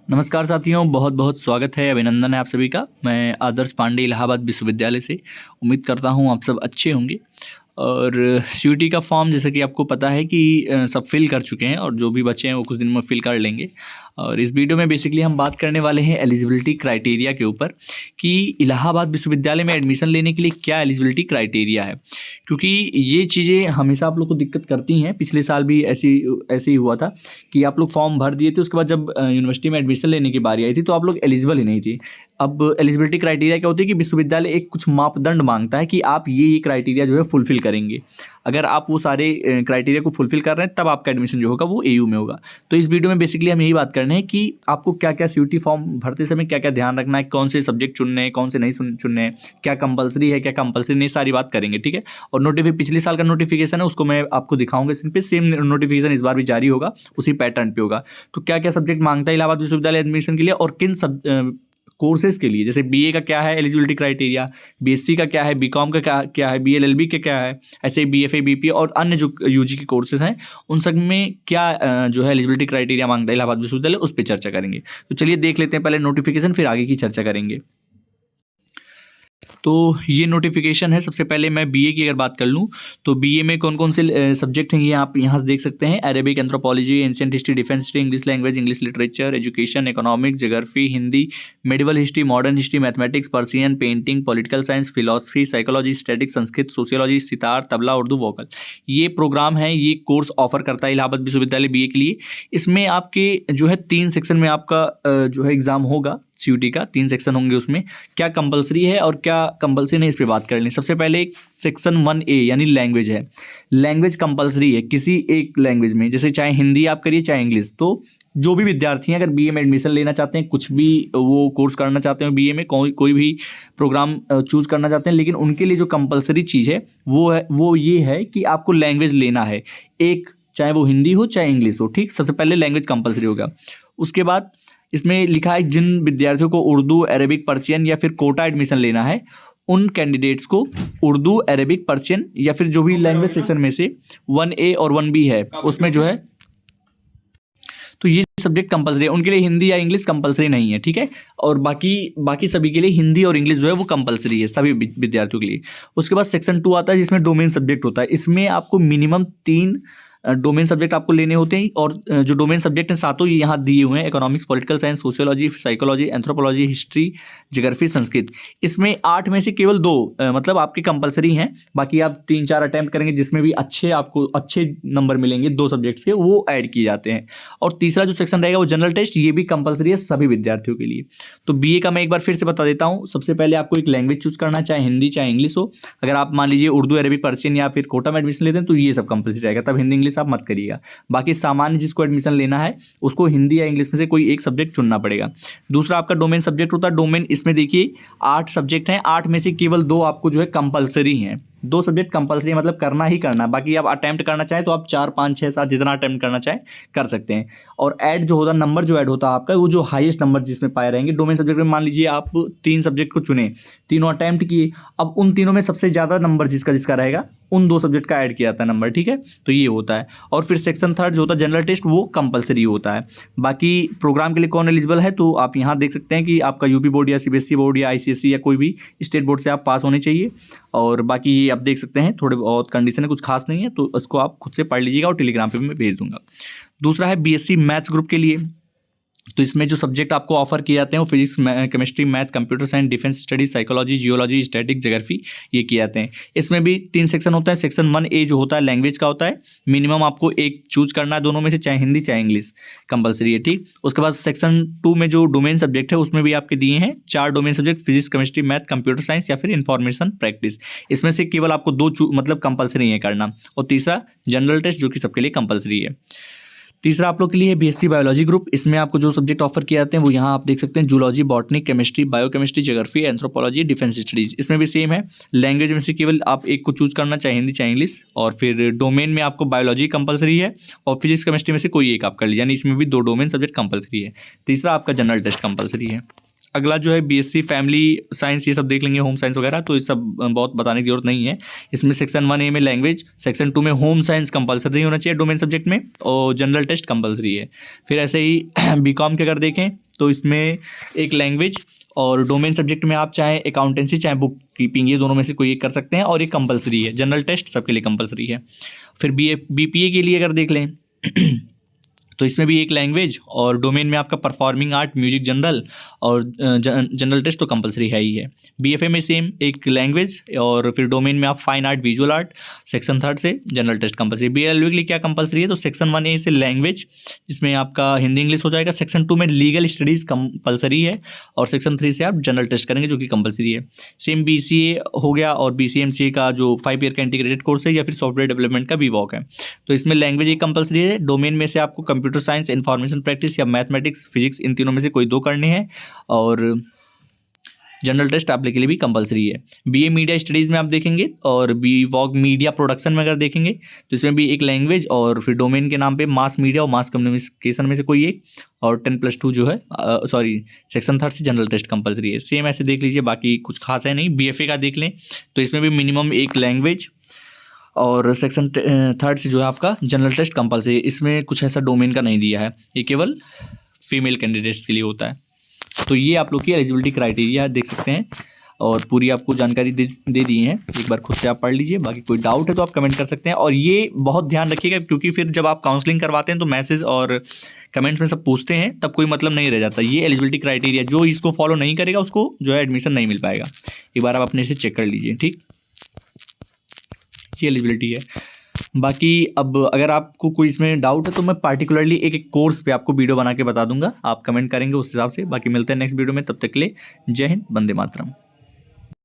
नमस्कार साथियों, बहुत बहुत स्वागत है, अभिनंदन है आप सभी का। मैं आदर्श पांडे इलाहाबाद विश्वविद्यालय से उम्मीद करता हूँ आप सब अच्छे होंगे। और सीयूटी का फॉर्म जैसा कि आपको पता है कि सब फिल कर चुके हैं और जो भी बचे हैं वो कुछ दिन में फिल कर लेंगे। और इस वीडियो में बेसिकली हम बात करने वाले हैं एलिजिबिलिटी क्राइटेरिया के ऊपर कि इलाहाबाद विश्वविद्यालय में एडमिशन लेने के लिए क्या एलिजिबिलिटी क्राइटेरिया है, क्योंकि ये चीज़ें हमेशा आप लोग को दिक्कत करती हैं। पिछले साल भी ऐसे ही हुआ था कि आप लोग फॉर्म भर दिए थे, उसके बाद जब यूनिवर्सिटी में एडमिशन लेने की बारी आई थी तो आप लोग एलिजिबल ही नहीं थी। अब एलिजिबिलिटी क्राइटेरिया क्या होती है कि विश्वविद्यालय एक कुछ मापदंड मांगता है कि आप ये क्राइटेरिया जो है फुलफिल करेंगे। अगर आप वो सारे क्राइटेरिया को फुलफिल कर रहे हैं तब आपका एडमिशन जो होगा वो एयू में होगा। तो इस वीडियो में बेसिकली हम यही बात करने हैं कि आपको क्या क्या सीयूटी फॉर्म भरते समय क्या क्या ध्यान रखना है, कौन से सब्जेक्ट चुनने हैं, कौन से नहीं चुनने हैं, क्या कंपलसरी है क्या कंपलसरी नहीं, सारी बात करेंगे, ठीक है। और पिछले साल का नोटिफिकेशन है उसको मैं आपको दिखाऊंगा स्क्रीन पे। सेम नोटिफिकेशन इस बार भी जारी होगा, उसी पैटर्न पे होगा। तो क्या क्या सब्जेक्ट मांगता है इलाहाबाद विश्वविद्यालय एडमिशन के लिए और किन कोर्सेज के लिए, जैसे बीए का क्या है एलिजिबिलिटी क्राइटेरिया, बीएससी का क्या है, बीकॉम का क्या है, बीएलएलबी का क्या है, ऐसे बीएफए बीपीए और अन्य जो यूजी के कोर्सेज हैं उन सब में क्या जो है एलिजिबिलिटी क्राइटेरिया मांगता है इलाहाबाद विश्वविद्यालय, उस पर चर्चा करेंगे। तो चलिए देख लेते हैं पहले नोटिफिकेशन, फिर आगे की चर्चा करेंगे। तो ये नोटिफिकेशन है। सबसे पहले मैं बीए की अगर बात कर लूँ तो बीए में कौन कौन से सब्जेक्ट हैं ये आप यहाँ से देख सकते हैं। Arabic, anthropology, ancient history, defence history, English language, English literature, education, economics, geography, Hindi, medieval history, modern history, mathematics, Persian, painting, political science, philosophy, psychology, statics, Sanskrit, sociology, sitar, tabla, Urdu, vocal. ये प्रोग्राम है, ये कोर्स ऑफर करता है इलाहाबाद विश्वविद्यालय बीए के लिए। इसमें आपके जो है 3 सेक्शन में आपका जो है एग्जाम होगा। सीयूटी का 3 सेक्शन होंगे, उसमें क्या कंपलसरी है और क्या कंपलसरी नहीं, इस पर बात कर लें। सबसे पहले एक सेक्शन 1A यानी लैंग्वेज है। लैंग्वेज कंपलसरी है किसी एक लैंग्वेज में, जैसे चाहे हिंदी आप करिए चाहे इंग्लिश। तो जो भी विद्यार्थी हैं अगर बीए में एडमिशन लेना चाहते हैं, कुछ भी वो कोर्स करना चाहते हैं बीए में, कोई भी प्रोग्राम चूज करना चाहते हैं, लेकिन उनके लिए जो कंपलसरी चीज़ है वो ये है कि आपको लैंग्वेज लेना है एक, चाहे वो हिंदी हो चाहे इंग्लिश हो, ठीक। सबसे पहले लैंग्वेज कंपलसरी होगा। उसके बाद इसमें लिखा है जिन विद्यार्थियों को उर्दू, अरेबिक, पर्शियन या फिर कोटा एडमिशन लेना है उन कैंडिडेट्स को उर्दू, अरेबिक, पर्शियन या फिर जो भी लैंग्वेज सेक्शन में से 1A और 1B है उसमें जो है, तो ये सब्जेक्ट कंपलसरी है। उनके लिए हिंदी या इंग्लिश कंपलसरी नहीं है, ठीक है। और बाकी सभी के लिए हिंदी और इंग्लिश जो है वो कंपलसरी है सभी विद्यार्थियों के लिए। उसके बाद सेक्शन 2 आता है जिसमें डोमेन सब्जेक्ट होता है। इसमें आपको मिनिमम 3 डोमेन सब्जेक्ट आपको लेने होते हैं और जो डोमेन सब्जेक्ट हैं सातों ये यहाँ दिए हुए हैं। Economics, political science, sociology, psychology, anthropology, history, geography, Sanskrit. इसमें 8 में से केवल 2 मतलब आपके कंपलसरी हैं, बाकी आप 3-4 अटैम्प्ट करेंगे जिसमें भी आपको अच्छे नंबर मिलेंगे 2 सब्जेक्ट्स के, वो ऐड किए जाते हैं। और तीसरा जो सेक्शन रहेगा वो जनरल टेस्ट, ये भी कंपलसरी है सभी विद्यार्थियों के लिए। तो बीए का मैं एक बार फिर से बता देता हूँ। सबसे पहले आपको एक लैंग्वेज चूज करना है, चाहे हिंदी चाहे इंग्लिश हो। अगर आप मान लीजिए उर्दू, अरबी, पर्शियन या फिर कोटा में एडमिशन लेते हैं तो ये सब कंपलसरी रहेगा, तब हिंदी इंग्लिश आप मत करिएगा। बाकी सामान्य जिसको एडमिशन लेना है उसको हिंदी या इंग्लिश में से कोई एक सब्जेक्ट चुनना पड़ेगा। दूसरा आपका डोमेन सब्जेक्ट होता है। डोमेन इसमें देखिए 8 सब्जेक्ट हैं, 8 में से केवल 2 आपको जो है कंपलसरी हैं। 2 सब्जेक्ट कंपलसरी मतलब करना ही करना, बाकी आप अटेम्प्ट करना चाहें तो आप 4, 5, 6, 7 जितना अटेम्प्ट करना चाहें कर सकते हैं। और ऐड जो होता है, नंबर जो ऐड होता है आपका, वो जो हाईएस्ट नंबर जिसमें पाए रहेंगे डोमेन सब्जेक्ट में। मान लीजिए आप 3 सब्जेक्ट को चुने, तीनों अटेम्प्ट किए, अब उन तीनों में सबसे ज़्यादा नंबर जिसका रहेगा उन 2 सब्जेक्ट का ऐड किया जाता है नंबर, ठीक है। तो ये होता है। और फिर सेक्शन 3 जो होता है जनरल टेस्ट, वो कंपलसरी होता है। बाकी प्रोग्राम के लिए कौन एलिजिबल है तो आप यहाँ देख सकते हैं कि आपका यूपी बोर्ड या सीबीएसई बोर्ड या आईसीएसई या कोई भी स्टेट बोर्ड से आप पास होने चाहिए। और बाकी ये आप देख सकते हैं थोड़े बहुत कंडीशन है, कुछ खास नहीं है, तो उसको आप खुद से पढ़ लीजिएगा और टेलीग्राम पे मैं भेज दूंगा। दूसरा है बीएससी मैथ्स ग्रुप के लिए। तो इसमें जो सब्जेक्ट आपको ऑफर किए जाते हैं वो physics, chemistry, math, computer science, defence studies, psychology, geology, static, geography, ये किए जाते हैं। इसमें भी 3 सेक्शन होता है। सेक्शन 1A जो होता है लैंग्वेज का होता है। मिनिमम आपको एक चूज करना है दोनों में से, चाहे हिंदी चाहे इंग्लिश, कंपलसरी है, ठीक। उसके बाद सेक्शन 2 में जो डोमेन सब्जेक्ट है उसमें भी आपके दिए हैं 4 domain subject, physics, chemistry, math, computer science या फिर इंफॉर्मेशन प्रैक्टिस। इसमें से केवल आपको 2 मतलब कंपलसरी है करना। और तीसरा जनरल टेस्ट जो कि सबके लिए कंपलसरी है। तीसरा आप लोग के लिए बीएससी बायोलॉजी ग्रुप। इसमें आपको जो सब्जेक्ट ऑफर किए जाते हैं वो यहाँ आप देख सकते हैं, zoology, botany, chemistry, biochemistry, geography, anthropology, defence studies. इसमें भी सेम है। लैंग्वेज में से केवल आप एक को चूज करना, चाहे हिंदी चाहे इंग्लिश। और फिर डोमेन में आपको बायोलॉजी कंपलसरी है और फिजिक्स केमिस्ट्री में से कोई एक आप कर लीजिए, यानी इसमें भी 2 डोमेन सब्जेक्ट कंपलसरी है। तीसरा आपका जनरल टेस्ट कंपलसरी है। अगला जो है बीएससी फैमिली साइंस, ये सब देख लेंगे, होम साइंस वगैरह, तो ये सब बहुत बताने की जरूरत नहीं है। इसमें सेक्शन 1A में लैंग्वेज, सेक्शन 2 में होम साइंस कंपलसरी होना चाहिए डोमेन सब्जेक्ट में, और जनरल टेस्ट कंपलसरी है। फिर ऐसे ही बीकॉम के अगर देखें तो इसमें एक लैंग्वेज और डोमेन सब्जेक्ट में आप चाहे अकाउंटेंसी चाहे बुक कीपिंग, ये दोनों में से कोई एक कर सकते हैं, और ये कंपलसरी है। जनरल टेस्ट सबके लिए कंपलसरी है। फिर बीपीए के लिए अगर देख लें तो इसमें भी एक लैंग्वेज और डोमेन में आपका परफॉर्मिंग आर्ट, म्यूजिक जनरल, और जनरल टेस्ट तो कंपलसरी है ही है। बीएफए में सेम एक लैंग्वेज और फिर डोमेन में आप fine art, visual art, section 3 से जनरल टेस्ट कंपलसरी। बीएलएलबी के लिए क्या कंपलसरी है, तो सेक्शन 1A से लैंग्वेज, जिसमें आपका हिंदी इंग्लिश हो जाएगा। सेक्शन 2 में लीगल स्टडीज़ कंपलसरी है, और सेक्शन 3 से आप जनरल टेस्ट करेंगे जो कि कंपलसरी है। सेम बीसीए हो गया, और बीसीएमसीए का जो 5 ईयर का इंटीग्रेटेड कोर्स है, या फिर सॉफ्टवेयर डेवलपमेंट का बीवॉक है। तो इसमें लैंग्वेज एक कंपलसरी है। डोमेन में से आपको कंप्यूटर साइंस, इंफॉर्मेशन प्रैक्टिस या मैथमेटिक्स, फिजिक्स, इन तीनों में से कोई 2 करने हैं, और जनरल टेस्ट आप के लिए भी कंपलसरी है। बीए मीडिया स्टडीज़ में आप देखेंगे, और बीवॉक मीडिया प्रोडक्शन में अगर देखेंगे तो इसमें भी एक लैंग्वेज और फिर डोमेन के नाम पे मास मीडिया और मास कम्युनिकेशन में से कोई एक, और 10+2 जो है सेक्शन 3 से जनरल टेस्ट कंपलसरी है। सेम ऐसे देख लीजिए, बाकी कुछ खास है नहीं। बीएफए का देख लें तो इसमें भी मिनिमम एक लैंग्वेज और सेक्शन 3 से जो है आपका जनरल टेस्ट कंपलसरी। इसमें कुछ ऐसा डोमेन का नहीं दिया है, ये केवल फीमेल कैंडिडेट्स के लिए होता है। तो ये आप लोग की एलिजिबिलिटी क्राइटेरिया देख सकते हैं, और पूरी आपको जानकारी दे दी है। एक बार खुद से आप पढ़ लीजिए, बाकी कोई डाउट है तो आप कमेंट कर सकते हैं। और ये बहुत ध्यान रखिएगा, क्योंकि फिर जब आप काउंसलिंग करवाते हैं तो मैसेज और कमेंट्स में सब पूछते हैं, तब कोई मतलब नहीं रह जाता। ये एलिजिबिलिटी क्राइटेरिया, जो इसको फॉलो नहीं करेगा उसको जो है एडमिशन नहीं मिल पाएगा। एक बार आप अपने से चेक कर लीजिए, ठीक। ये एलिजिबिलिटी है। बाकी अब अगर आपको कोई इसमें डाउट है तो मैं पार्टिकुलरली एक कोर्स पे आपको वीडियो बना के बता दूंगा, आप कमेंट करेंगे उस हिसाब से। बाकी मिलते हैं नेक्स्ट वीडियो में, तब तक के लिए जय हिंद, वंदे मातरम।